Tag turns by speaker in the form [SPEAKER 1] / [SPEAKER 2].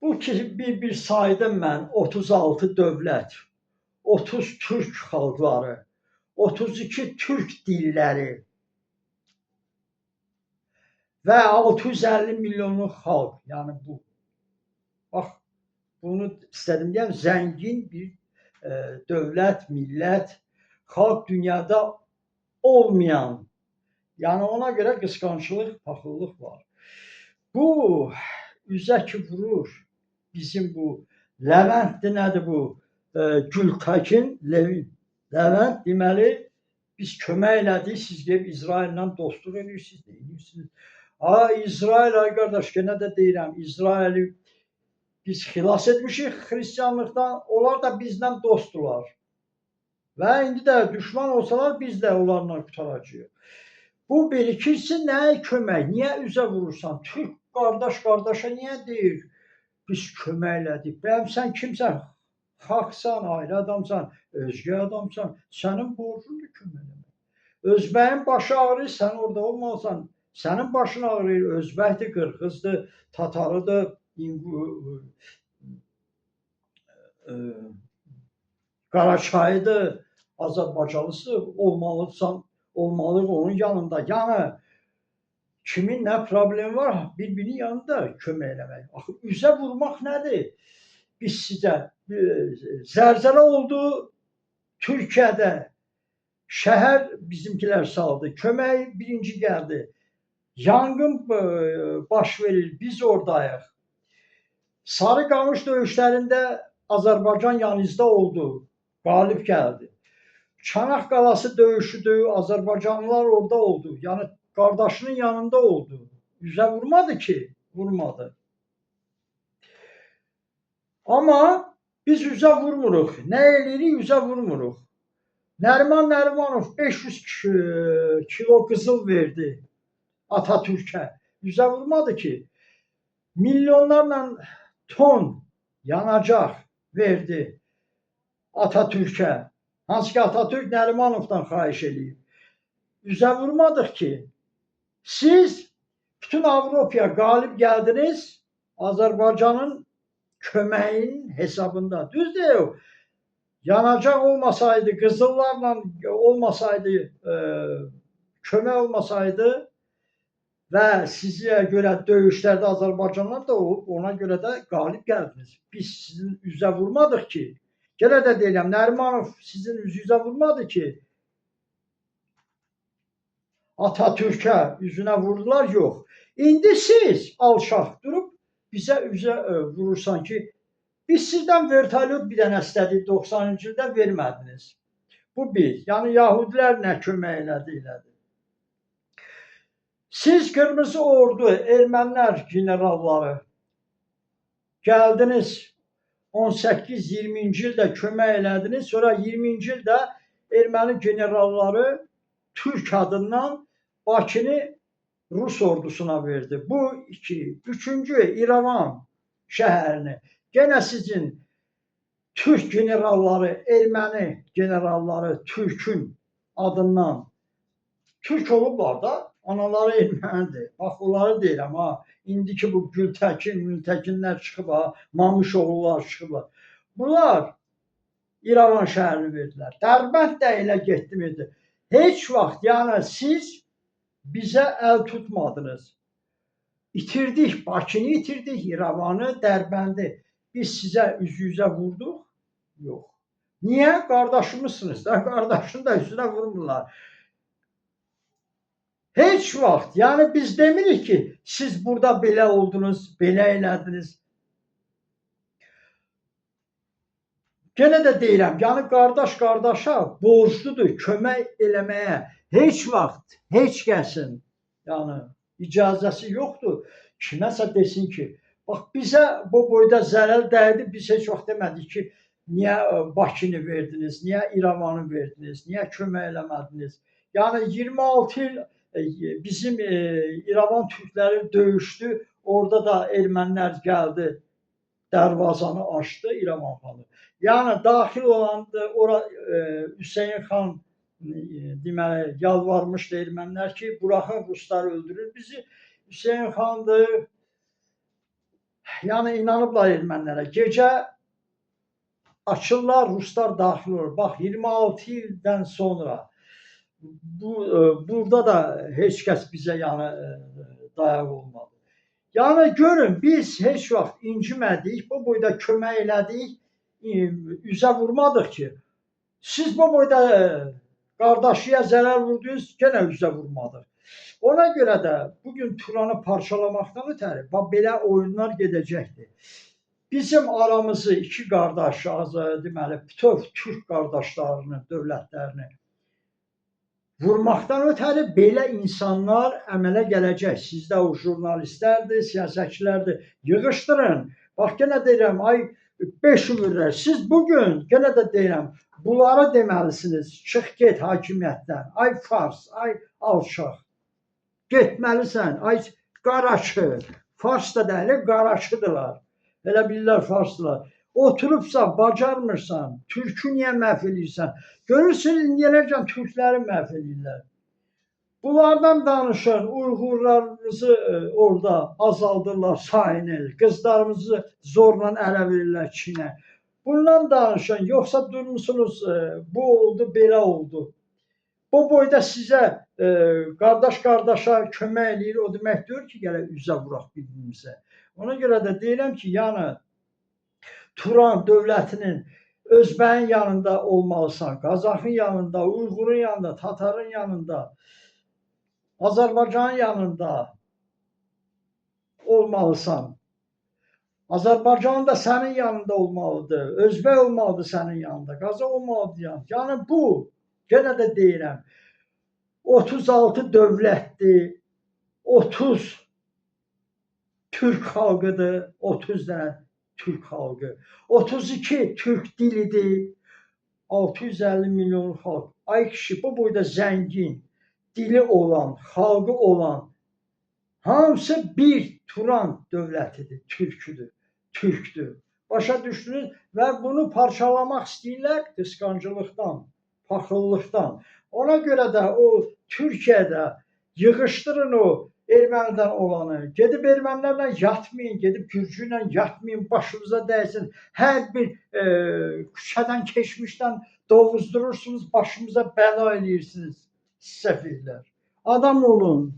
[SPEAKER 1] Bu ki bir saydım mən 36 dövlət, 30 türk xalqları, 32 türk dilləri və 650 milyonluq xalq. Yəni bu, bax, bunu istədim deyəm, zəngin bir dövlət, millət, xalq dünyada olmayan. Yəni ona görə qısqanclıq, paxıllıq var. Bu üzə ki vurur bizim bu Levent'dir, nədir bu? Gültekin Levent deməli biz kömək elədik, siz gəlib İsraillə dostluq edirsiniz, deyirsiniz. İsrail, ay qardaş, yenə də deyirəm, İsraili biz xilas etmişik xristianlıqdan, onlar da bizlə dostdular. Və indi də düşman olsalar biz də onlarla qutaracağıq. Bu bir, ikincisi nəyə kömək? Niyə üzə vurursan? Türk qardaş qardaşa niyə deyir? Biz kömək elədik. Bəyəm sən kimsən? Xalqsan, ayrı adamsan, özgə adamsan. Sənin borcundur kömək eləmək. Özbəyin başı ağrıyır, sən orada olmasan, sənin başın ağrıyır. Özbəkdir, qırğızdır, tatarıdır, Qaraçayıdır, Azərbaycanlısı olmalısan, olmalı onun yanında. Yəni kimin nə problemi var, bir-birinin yanında kömək eləmək. Axı üzə vurmaq nədir? Biz sizə zəlzələ oldu Türkiyədə. Şəhər bizimkilər saldı. Kömək birinci gəldi. Yanğın baş verir, biz oradayıq. Sarıqamış döyüşlərində Azərbaycan yanınızda oldu. Qalib gəldi. Çanaq qalası döyüşüdür, Azərbaycanlılar orada oldu. Yəni qardaşının yanında oldu. Üzə vurmadı ki, vurmadı. Amma biz üzə vurmuruq. Nə eləyirik? Üzə vurmuruq. Nəriman Nərimanov 500 kilo qızıl verdi Atatürk'ə. Üzə vurmadı ki. Milyonlarla ton yanacaq verdi Atatürk'ə. Hansı ki Atatürk Nərimanovdan xahiş edib. Üzə vurmadıq ki. Siz bütün Avropaya qalib gəldiniz Azərbaycanın köməyinin hesabında. Düz deyil. Yanacaq olmasaydı, qızıllarla olmasaydı, kömək olmasaydı və sizə görə döyüşlərdə Azərbaycanlar da olub, ona görə də qalib gəldiniz. Biz sizin üzə vurmadıq ki. Yenə də deyirəm, Nərimanov sizin üzünüzə vurmadı ki. Atatürk'ə üzünə vurdular, yox. İndi siz alçaq durub bizə üzə vurursan ki, biz sizdən vertolyot bir dənə istədik 90-cı ildə vermədiniz. Bu bir. Yəni Yahudilər nə kömək elədi. Siz Qırmızı Ordu, ermənilər generalları gəldiniz 18-20-ci ildə kömək elədiniz. Sonra 20-ci ildə erməni generalları Türk adından Bakını Rus ordusuna verdi. Bu iki. Üçüncü, İrəvan şəhərini. Gene sizin Türk generalları, erməni generalları Türk'ün adından Türk olublar da, anaları ermənidir. Bax, onları deyirəm ha. İndiki bu Gültekinlər çıxıb ha, Mamışoğullar çıxıblar. Bunlar İrəvan şəhərini verdilər. Dərbənd də elə getdi. Heç vaxt, yəni siz bizə əl tutmadınız. İtirdik, Bakını itirdik, İrəvanı, Dərbəndi. Biz sizə üzünüzə vurduq? Yox. Niyə? Qardaşımızsınız da, qardaşını da üzünə vurmurlar. Heç vaxt, yəni biz demirik ki, siz burada belə oldunuz, belə elədiniz. Gene də deyirəm, yəni qardaş qardaşa borcludur kömək eləməyə. Heç vaxt, heç kəsin yəni icazəsi yoxdur. Kiməsə desin ki, bax bizə bu boyda zərər dəydi, biz heç vaxt demədik ki, niyə Bakını verdiniz, niyə İrəvanı verdiniz, niyə kömək eləmədiniz. Yəni 26 il bizim İrəvan türkləri döyüşdü, orada da ermənilər gəldi, dərvazanı açdı İrəvan xanı. Yəni daxil olanda ora Hüseyin xan deməli yalvarmışdı ermənilər ki, buraxın ruslar öldürür bizi. Hüseyin xandır. yəni inanıblar ermənilərə. Gecə açırlar, ruslar daxil olur. Bax 26 ildən sonra burada da heç kəs bizə yəni dayaq olmadı. Yəni görün, biz heç vaxt incimədik, bu boyda kömək elədik, üzə vurmadıq ki. Siz bu boyda qardaşıya zərər vurdunuz, yenə üzə vurmadıq. Ona görə də bugün Turanı parçalamaqdan ötəri belə oyunlar gedəcəkdir. Bizim aramızı iki qardaş, deməli, bütöv Türk qardaşlarını, dövlətlərini vurmaqdan ötəri belə insanlar əmələ gələcək. Sizdə o jurnalistlərdir, siyasətçilərdir, yığışdırın. Bax, yenə deyirəm, ay 5 ümürlər, siz bugün, yenə də deyirəm, bunları deməlisiniz, çıx get hakimiyyətdən, ay fars, ay alçaq, getməlisən, ay qaraçı, fars da deyil, qaraçıdırlar. Elə bilirlər farsdırlar. Oturubsa, bacarmırsan, türkü niyə məhv edirsən? Görürsünüz, indiyənəcən türkləri məhv edirlər. Bunlardan danışın, Uyğurlarımızı orada azaldırlar, sayını, qızlarımızı zorla ələ verirlər Çinə. Bundan danışın, yoxsa durmusunuz, bu oldu, belə oldu. Bu boyda sizə qardaş qardaşa kömək eləyir, o demək deyir ki, gələk üzə vuraq bir-birimizə. Ona görə də deyirəm ki, yəni Turan dövlətinin Özbəyin yanında olmalısan, Qazaxın yanında, Uyğurun yanında, Tatarın yanında, Azərbaycanın yanında olmalısan. Azərbaycan da sənin yanında olmalıdır, Özbək olmalıdır sənin yanında, Qazax olmalıdır yanında. Yəni bu, yenə də deyirəm, 36 dövlətdir, 30 Türk xalqıdır, 30 dənə Türk xalqı, 32 Türk dilidir, 650 milyon xalq. Ay kişi, bu boyda zəngin, dili olan, xalqı olan, hamısı bir Turan dövlətidir, türkdür. Başa düşdünüz? Və bunu parçalamaq istəyirlər qısqancılıqdan, paxıllıqdan. Ona görə də o Türkiyədə yığışdırın o ermənidən olanı, gedib ermənilərlə yatmayın, gedib gürcü ilə yatmayın, başınıza dəysin. Hər bir küçədən keçmişdən dovuzdurursunuz, başımıza bəla eləyirsiniz səfihlər. Adam olun.